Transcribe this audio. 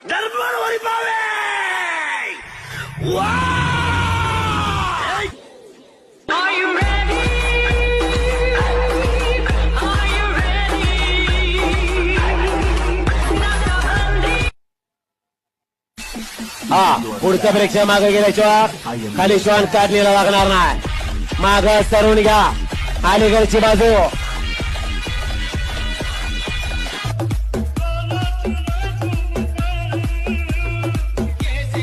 गडबड पावे हा पुढच्या ब्रेकच्या मागे गेल्याशिवाय खाली श्वान काढलेला लागणार नाही. माग सरून घ्या अलीकडची बाजू